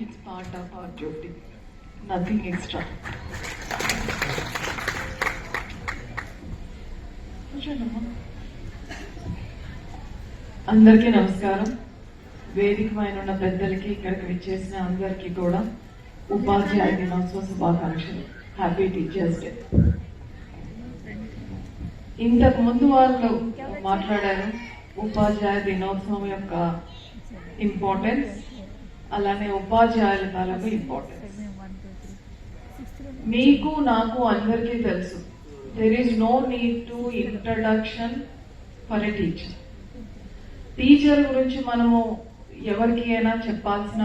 It's part of our duty, nothing extra. అందరికీ నమస్కారం. వేదిక పైన ఉన్న పెద్దలకి, ఇక్కడికి విచ్చేసిన అందరికీ కూడా ఉపాధ్యాయ దినోత్సవ శుభాకాంక్షలు. Happy teachers day. ఇంతకు ముందు వాళ్ళు మాట్లాడారు ఉపాధ్యాయ దినోత్సవం యొక్క ఇంపార్టెన్స్, అలానే ఉపాధ్యాయుల తాలూకు ఇంపార్టెన్స్. మీకు నాకు అందరికీ తెలుసు, there is no need to introduction for a teacher. Teacher గురించి మనము ఎవరికి అయినా చెప్పాల్సిన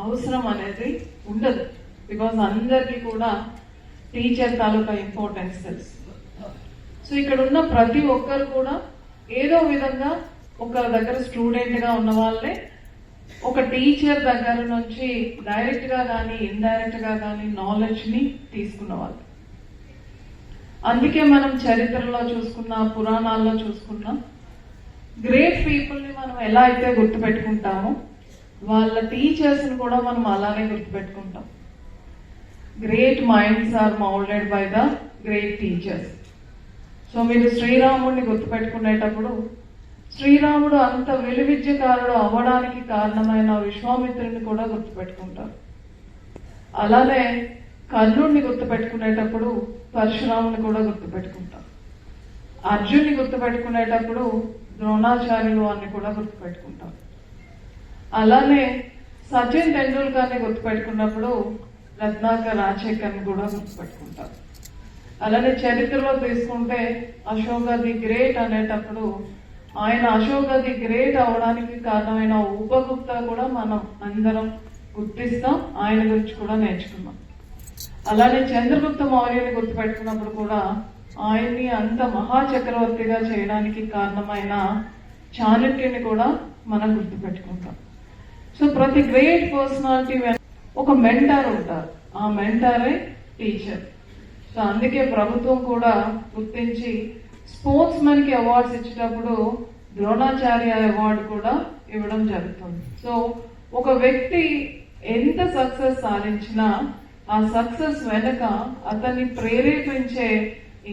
అవసరం అనేది ఉండదు, బికాజ్ అందరికీ కూడా టీచర్ తాలూకా ఇంపార్టెన్స్ తెలుసు. సో ఇక్కడ ఉన్న ప్రతి ఒక్కరు కూడా ఏదో విధంగా ఒకరి దగ్గర స్టూడెంట్ గా ఉన్న వాళ్ళే ఒక టీచర్ దగ్గర నుంచి డైరెక్ట్ గా కానీ ఇండైరెక్ట్ గా కానీ నాలెడ్జ్ ని తీసుకున్న వాళ్ళు. అందుకే మనం చరిత్రలో చూసుకున్నా, పురాణాల్లో చూసుకున్నా, గ్రేట్ పీపుల్ ని మనం ఎలా అయితే గుర్తుపెట్టుకుంటామో వాళ్ళ టీచర్స్ ని కూడా మనం అలానే గుర్తుపెట్టుకుంటాం. Great minds are moulded by the great teachers. So మీరు శ్రీరాముడిని గుర్తుపెట్టుకునేటప్పుడు శ్రీరాముడు అంత విలువిద్యకారుడు అవ్వడానికి కారణమైన విశ్వామిత్రుని కూడా గుర్తుపెట్టుకుంటారు. అలానే కర్ణుడిని గుర్తుపెట్టుకునేటప్పుడు పరశురాముని కూడా గుర్తుపెట్టుకుంటాం. అర్జున్ని గుర్తుపెట్టుకునేటప్పుడు ద్రోణాచార్యులు అని కూడా గుర్తుపెట్టుకుంటాం. అలానే సచిన్ టెండూల్కర్ని గుర్తుపెట్టుకున్నప్పుడు రత్నాకర్ రాజశేఖర్ని కూడా గుర్తుపెట్టుకుంటాం. అలానే చరిత్రలో తీసుకుంటే అశోక ది గ్రేట్ అనేటప్పుడు ఆయన అశోక ది గ్రేట్ అవడానికి కారణమైన ఉపగుప్త కూడా మనం అందరం గుర్తిస్తాం, ఆయన గురించి కూడా నేర్చుకున్నాం. అలానే చంద్రగుప్త మౌర్యుని గుర్తుపెట్టుకున్నప్పుడు కూడా ఆయన్ని అంత మహాచక్రవర్తిగా చేయడానికి కారణమైన చాణక్యుని కూడా మనం గుర్తుపెట్టుకుంటాం. సో ప్రతి గ్రేట్ పర్సనాలిటీ ఒక మెంటార్ ఉంటారు, ఆ మెంటారే టీచర్. సో అందుకే ప్రభుత్వం కూడా గుర్తించి స్పోర్ట్స్ మెన్ కి అవార్డ్స్ ఇచ్చేటప్పుడు ద్రోణాచార్య అవార్డు కూడా ఇవ్వడం జరుగుతుంది. సో ఒక వ్యక్తి ఎంత సక్సెస్ సాధించినా ఆ సక్సెస్ వెనక అతన్ని ప్రేరేపించే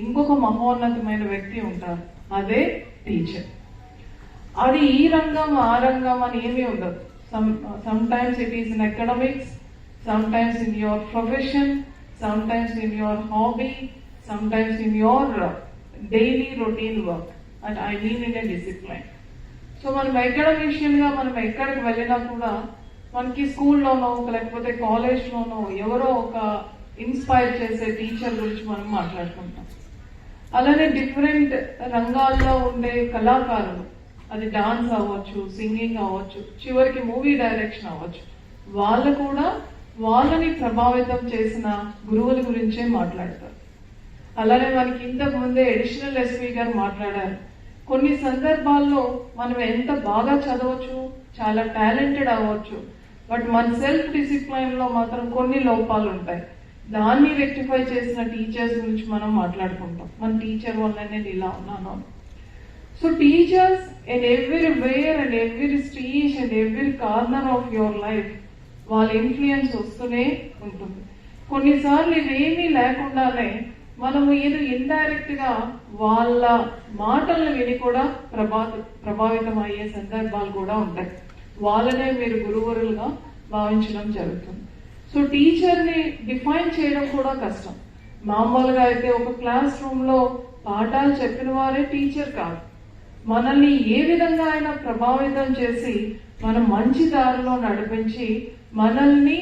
ఇంకొక మహోన్నతమైన వ్యక్తి ఉంటారు, అదే టీచర్. అది ఈ రంగం ఆ రంగం అని ఏమీ ఉండదు. Some times it is in academics, some times in your profession, sometimes in your hobby, sometimes in your daily routine work, and I mean in a discipline. So మనం అకాడమిషియన్ గా మనం ఎక్కడికి వెళ్ళినా కూడా మనకి స్కూల్లోనో లేకపోతే కాలేజ్లోనో ఎవరో ఒక ఇన్స్పైర్ చేసే టీచర్ గురించి మనం మాట్లాడుకుంటాం. అలానే డిఫరెంట్ రంగాల్లో ఉండే కళాకారులు, అది డాన్స్ అవ్వచ్చు, సింగింగ్ అవ్వచ్చు, చివరికి మూవీ డైరెక్షన్ అవ్వచ్చు, వాళ్ళు కూడా వాళ్ళని ప్రభావితం చేసిన గురువుల గురించే మాట్లాడతారు. అలానే మనకి ఇంతకు ముందే అడిషనల్ ఎస్పీ గారు మాట్లాడారు, కొన్ని సందర్భాల్లో మనం ఎంత బాగా చదవచ్చు, చాలా టాలెంటెడ్ అవ్వచ్చు, బట్ మన సెల్ఫ్ డిసిప్లైన్ లో మాత్రం కొన్ని లోపాలు ఉంటాయి. దాన్ని రెక్టిఫై చేసిన టీచర్స్ గురించి మనం మాట్లాడుకుంటాం. మన టీచర్ వల్ల నేను ఇలా ఉన్నాను. So teachers in everywhere and every stage and every corner of your life వాళ్ళ ఇన్ఫ్లుయెన్స్ వస్తూనే ఉంటుంది. కొన్నిసార్లు ఇవేమీ లేకుండానే మనము ఏదో ఇండైరెక్ట్ గా వాళ్ళ మాటలను విని కూడా ప్రభావితం అయ్యే సందర్భాలు కూడా ఉంటాయి. వాళ్ళనే మీరు గురువులుగా భావించడం జరుగుతుంది. సో టీచర్ ని డిఫైన్ చేయడం కూడా కష్టం. మామూలుగా అయితే ఒక క్లాస్ రూమ్ లో పాఠాలు చెప్పిన వారే టీచర్ కాదు. మనల్ని ఏ విధంగా అయినా ప్రభావితం చేసి మనం మంచి దారిలో నడిపించి మనల్ని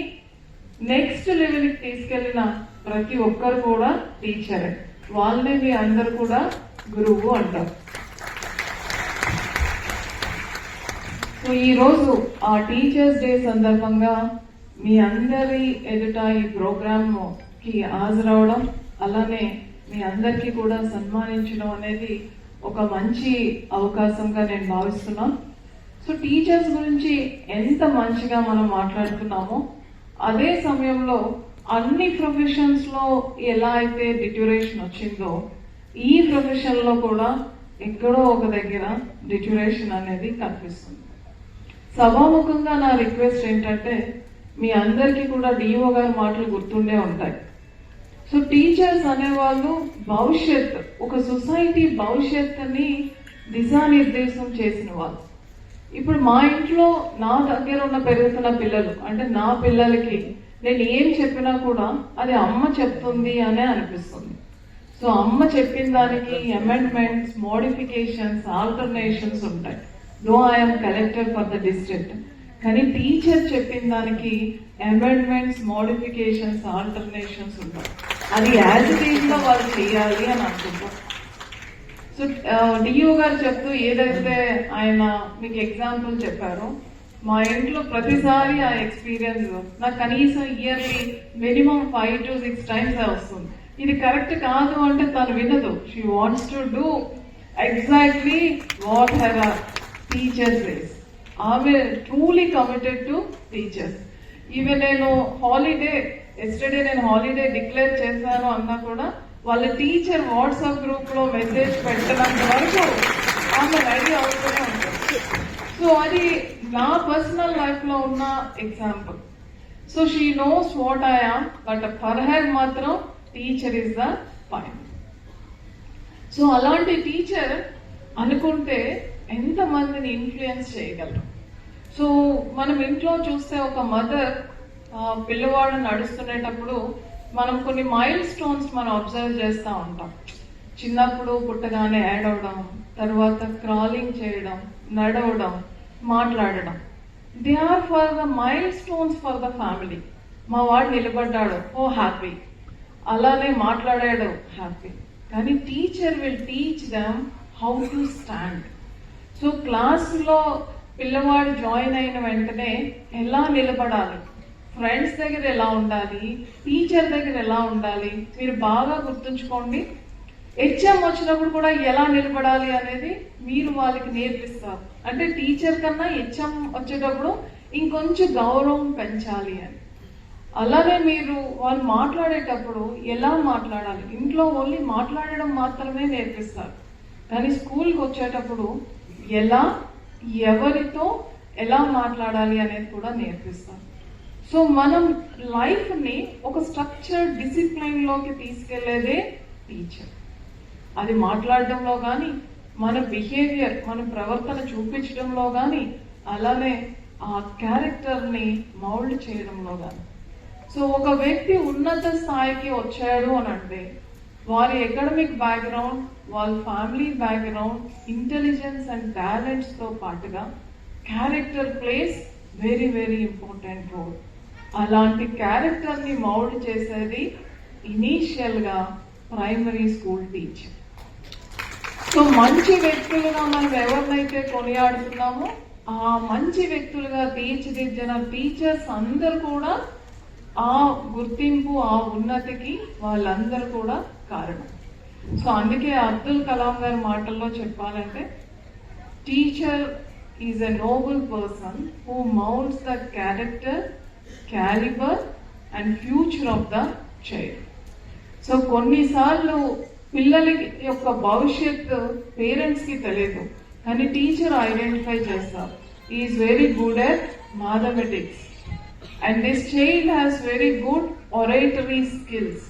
నెక్స్ట్ లెవెల్కి తీసుకెళ్లిన ప్రతి ఒక్కరు కూడా టీచరే. వాళ్ళని మీ అందరు కూడా గురువు అంటారు. సో ఈరోజు ఆ టీచర్స్ డే సందర్భంగా మీ అందరి ఎదుట ఈ ప్రోగ్రామ్ కి హాజరవడం, అలానే మీ అందరికీ కూడా సన్మానించడం అనేది ఒక మంచి అవకాశంగా నేను భావిస్తున్నాను. సో టీచర్స్ గురించి ఎంత మంచిగా మనం మాట్లాడుతున్నామో, అదే సమయంలో అన్ని ప్రొఫెషన్స్ లో ఎలా అయితే డిట్యూరేషన్ వచ్చిందో ఈ ప్రొఫెషన్ లో కూడా ఎక్కడో ఒక దగ్గర డిట్యూరేషన్ అనేది కనిపిస్తుంది. సభాముఖంగా నా రిక్వెస్ట్ ఏంటంటే, మీ అందరికీ కూడా డిఓ గారి మాటలు గుర్తుండే ఉంటాయి. సో టీచర్స్ అనేవాళ్ళు భవిష్యత్, ఒక సొసైటీ భవిష్యత్తుని దిశానిర్దేశం చేసిన వాళ్ళు. ఇప్పుడు మా ఇంట్లో నా దగ్గర ఉన్న పెరుగుతున్న పిల్లలు, అంటే నా పిల్లలకి నేను ఏం చెప్పినా కూడా అది అమ్మ చెప్తుంది అనే అనిపిస్తుంది. సో అమ్మ చెప్పిన దానికి అమెండ్మెంట్స్, మోడిఫికేషన్స్, ఆల్టర్నేషన్స్ ఉంటాయి. Though I'm collector for the district, కానీ టీచర్ చెప్పిన దానికి అమెండ్మెంట్స్, మోడిఫికేషన్స్, ఆల్టర్నేషన్స్ ఉంటాయి. అది యాజ్ ఇట్ ఈజ్ గా వాళ్ళు చేయాలి అని అనుకుంటారు. సో డిఓ గారు చెప్తూ ఏదైతే ఆయన మీకు ఎగ్జాంపుల్ చెప్పారో, మా ఇంట్లో ప్రతిసారి ఆ ఎక్స్పీరియన్స్ నాకు కనీసం ఇయర్లీ మినిమం 5 to 6 times వస్తుంది. ఇది కరెక్ట్ కాదు అంటే తను వినదు. She wants to do exactly what her teachers says. ఆమె truly committed to teachers. Even నేను ఎస్టర్డే నేను హాలిడే డిక్లేర్ చేశాను అన్నా కూడా వాళ్ళ టీచర్ వాట్సాప్ గ్రూప్ లో మెసేజ్ పెట్టడానికి వరకు ఆమె రెడీ అవుతూనే ఉంటుంది. సో అది నా పర్సనల్ లైఫ్ లో ఉన్న example. So she knows what I am, but for her మాత్రం teacher is the point. So అలాంటి టీచర్ అనుకుంటే ఎంత మందిని ఇన్ఫ్లుయెన్స్ చేయగలరు. సో మనం ఇంట్లో చూస్తే ఒక మదర్ పిల్లవాడు నడుస్తునేటప్పుడు మనం కొన్ని మైల్ స్టోన్స్ మనం అబ్జర్వ్ చేస్తూ ఉంటాం. చిన్నప్పుడు పుట్టగానే యాడ్ అవడం, తర్వాత క్రాలింగ్ చేయడం, నడవడం, మాట్లాడడం. They are for the milestones for the family. మా వాడు నిలబడ్డాడు, ఓ హ్యాపీ. అలానే మాట్లాడాడు, హ్యాపీ. కానీ teacher will teach them how to stand. So క్లాస్లో పిల్లవాడు జాయిన్ అయిన వెంటనే ఎలా నిలబడాలి, ఫ్రెండ్స్ దగ్గర ఎలా ఉండాలి, టీచర్ దగ్గర ఎలా ఉండాలి, మీరు బాగా గుర్తుంచుకోండి. హెచ్ఎం వచ్చినప్పుడు కూడా ఎలా నిలబడాలి అనేది మీరు వాళ్ళకి నేర్పిస్తారు. అంటే టీచర్ కన్నా హెచ్ఎం వచ్చేటప్పుడు ఇంకొంచెం గౌరవం పెంచాలి అని. అలానే మీరు వాళ్ళు మాట్లాడేటప్పుడు ఎలా మాట్లాడాలి, ఇంట్లో ఓన్లీ మాట్లాడడం మాత్రమే నేర్పిస్తారు. కానీ స్కూల్కి వచ్చేటప్పుడు ఎలా, ఎవరితో ఎలా మాట్లాడాలి అనేది కూడా నేర్పిస్తారు. సో మనం లైఫ్ని ఒక స్ట్రక్చర్డ్ డిసిప్లైన్ లోకి తీసుకెళ్లేదే టీచర్. అది మాట్లాడడంలో కానీ, మన బిహేవియర్, మన ప్రవర్తన చూపించడంలో కానీ, అలానే ఆ క్యారెక్టర్ని మౌల్డ్ చేయడంలో కానీ. సో ఒక వ్యక్తి ఉన్నత స్థాయికి వచ్చాడు అని అంటే వారి అకాడమిక్ బ్యాక్గ్రౌండ్, వాళ్ళ family background, intelligence and talents తో పాటుగా character plays very very important role. అలాంటి క్యారెక్టర్ ని మౌల్డ్ చేసేది ఇనీషియల్ గా ప్రైమరీ స్కూల్ టీచర్. సో మంచి వ్యక్తులుగా మనం ఎవరినైతే కొనియాడుతున్నామో ఆ మంచి వ్యక్తులుగా తీర్చిదిద్దిన టీచర్స్ అందరూ కూడా ఆ గుర్తింపు, ఆ ఉన్నతికి వాళ్ళందరూ కూడా కారణం. సో అందుకే అబ్దుల్ కలాం గారి మాటల్లో చెప్పాలంటే, teacher is a noble person who moulds the character, calibre and future of the child. So కొన్నిసార్లు పిల్లల యొక్క భవిష్యత్తు పేరెంట్స్ కి తెలియదు, కానీ టీచర్ ఐడెంటిఫై చేస్తారు. Is very good at mathematics and this child has very good oratory skills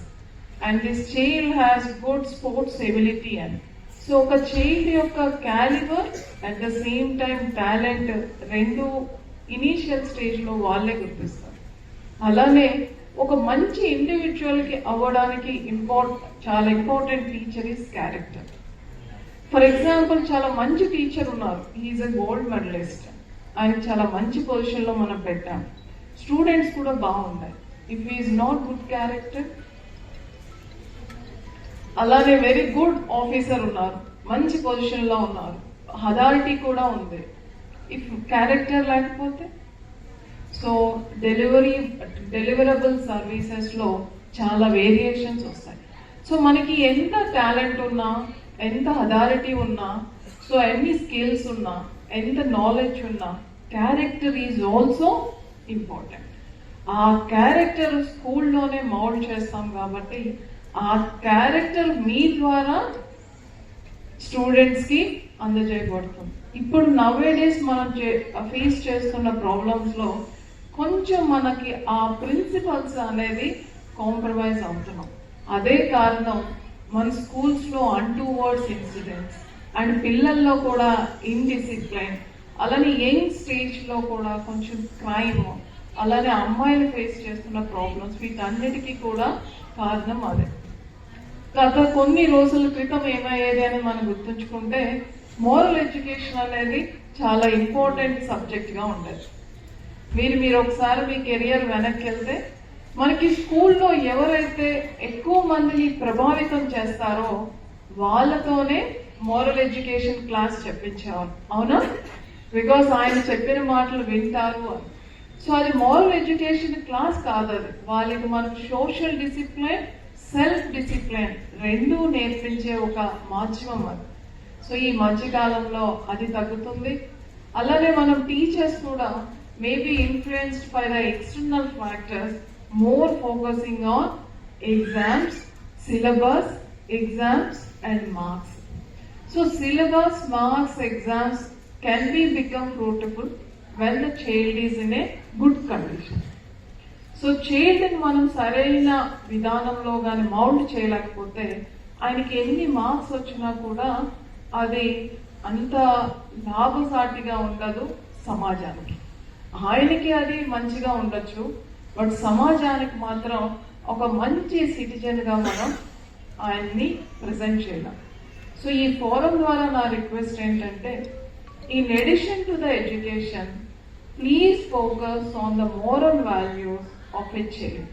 and this child has good sports ability. And so oka child yokka caliber at the same time talent rendu initial stage lo valle gurtistaru. Alane oka manchi individual ki avvadaniki chaala important teacher is character. For example, chaala manchi teacher unnaru, he is a gold medalist, and chaala manchi position lo manam pettam. Students కూడా బాగుంటాయి. If is not good character. అలానే very good officer ఉన్నారు, మంచి position లో ఉన్నారు, authority కూడా ఉంది. If character లేకపోతే, సో డెలివరబుల్ సర్వీసెస్ లో చాలా వేరియేషన్స్ వస్తాయి. సో మనకి ఎంత టాలెంట్ ఉన్నా, ఎంత అథారిటీ ఉన్నా, సో ఎన్ని స్కిల్స్ ఉన్నా, ఎంత నాలెడ్జ్ ఉన్నా, క్యారెక్టర్ ఈజ్ ఆల్సో ఇంపార్టెంట్. ఆ క్యారెక్టర్ స్కూల్లోనే మౌల్డ్ చేస్తాం కాబట్టి ఆ క్యారెక్టర్ మీ ద్వారా స్టూడెంట్స్ కి అందజేయబడుతుంది. ఇప్పుడు నవ్వే డేస్ మనం ఫేస్ చేస్తున్న ప్రాబ్లమ్స్ లో కొంచెం మనకి ఆ ప్రిన్సిపల్స్ అనేది కాంప్రమైజ్ అవుతున్నాం. అదే కారణం మన స్కూల్స్ లో అన్టువర్డ్స్ ఇన్సిడెంట్స్ అండ్ పిల్లల్లో కూడా ఇన్డిసిప్లైన్, అలానే యంగ్ స్టేజ్ లో కూడా కొంచెం క్రైమ్, అలానే అమ్మాయిలు ఫేస్ చేస్తున్న ప్రాబ్లమ్స్, వీటన్నిటికీ కూడా కారణం అదే. గత కొన్ని రోజుల క్రితం ఏమయ్యేది అని మనం గుర్తుంచుకుంటే, మోరల్ ఎడ్యుకేషన్ అనేది చాలా ఇంపార్టెంట్ సబ్జెక్ట్ గా ఉండేది. మీరు ఒకసారి మీ కెరియర్ వెనక్కి వెళ్తే, మనకి స్కూల్లో ఎవరైతే ఎక్కువ మందిని ప్రభావితం చేస్తారో వాళ్ళతోనే మోరల్ ఎడ్యుకేషన్ క్లాస్ చెప్పించేవారు, అవునా? బికాస్ ఆయన చెప్పిన మాటలు వింటారు అని. సో అది మోరల్ ఎడ్యుకేషన్ క్లాస్ కాదు, అది వాళ్ళకి మనం సోషల్ డిసిప్లిన్, సెల్ఫ్ డిసిప్లిన్ రెండూ నేర్పించే ఒక మాధ్యమం అది. సో ఈ మధ్యకాలంలో అది తగ్గుతుంది. అలానే మనం టీచర్స్ కూడా maybe influenced by the external factors, more focusing on exams, syllabus, exams and marks. So syllabus, marks, exams can be become fruitful when the child is in a good condition. So చైల్డ్ని మనం సరైన విధానంలో కానీ mould చేయలేకపోతే ఆయనకి ఎన్ని marks వచ్చినా కూడా అది అంత లాభసాటిగా ఉండదు సమాజానికి. ఆయనకి అది మంచిగా ఉండొచ్చు, బట్ సమాజానికి మాత్రం ఒక మంచి సిటిజన్ గా మనం ఆయన్ని ప్రజెంట్ చేయలేం. సో ఈ ఫోరం ద్వారా నా రిక్వెస్ట్ ఏంటంటే, in addition to the education, please focus on the moral values of a child.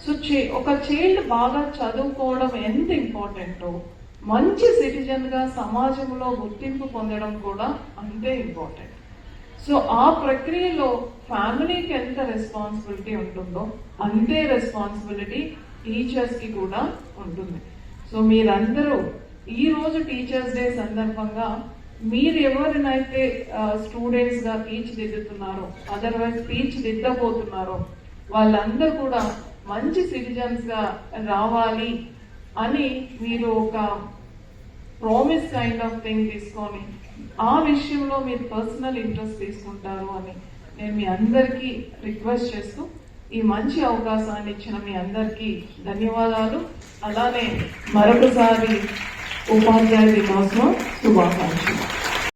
So ఒక చైల్డ్ బాగా చదువుకోవడం ఎంత ఇంపార్టెంటో, మంచి సిటిజన్ గా సమాజంలో గుర్తింపు పొందడం కూడా అంతే ఇంపార్టెంట్. సో ఆ ప్రక్రియలో ఫ్యామిలీకి ఎంత రెస్పాన్సిబిలిటీ ఉంటుందో అంతే రెస్పాన్సిబిలిటీ టీచర్స్ కి కూడా ఉంటుంది. సో మీరందరూ ఈ రోజు టీచర్స్ డే సందర్భంగా మీరు ఎవరినైతే స్టూడెంట్స్ గా తీర్చిదిద్దుతున్నారో, అదర్వైజ్ తీర్చిదిద్దబోతున్నారో, వాళ్ళందరూ కూడా మంచి సిటిజన్స్ గా రావాలి అని మీరు ఒక ప్రామిస్ కైండ్ ఆఫ్ థింగ్ తీసుకొని ఆ విషయంలో మీరు పర్సనల్ ఇంట్రెస్ట్ తీసుకుంటారు అని నేను మీ అందరికీ రిక్వెస్ట్ చేస్తూ, ఈ మంచి అవకాశాన్ని ఇచ్చిన మీ అందరికీ ధన్యవాదాలు. అలానే మరొకసారి ఉపాధ్యాయ దినోత్సవం శుభాకాంక్షలు.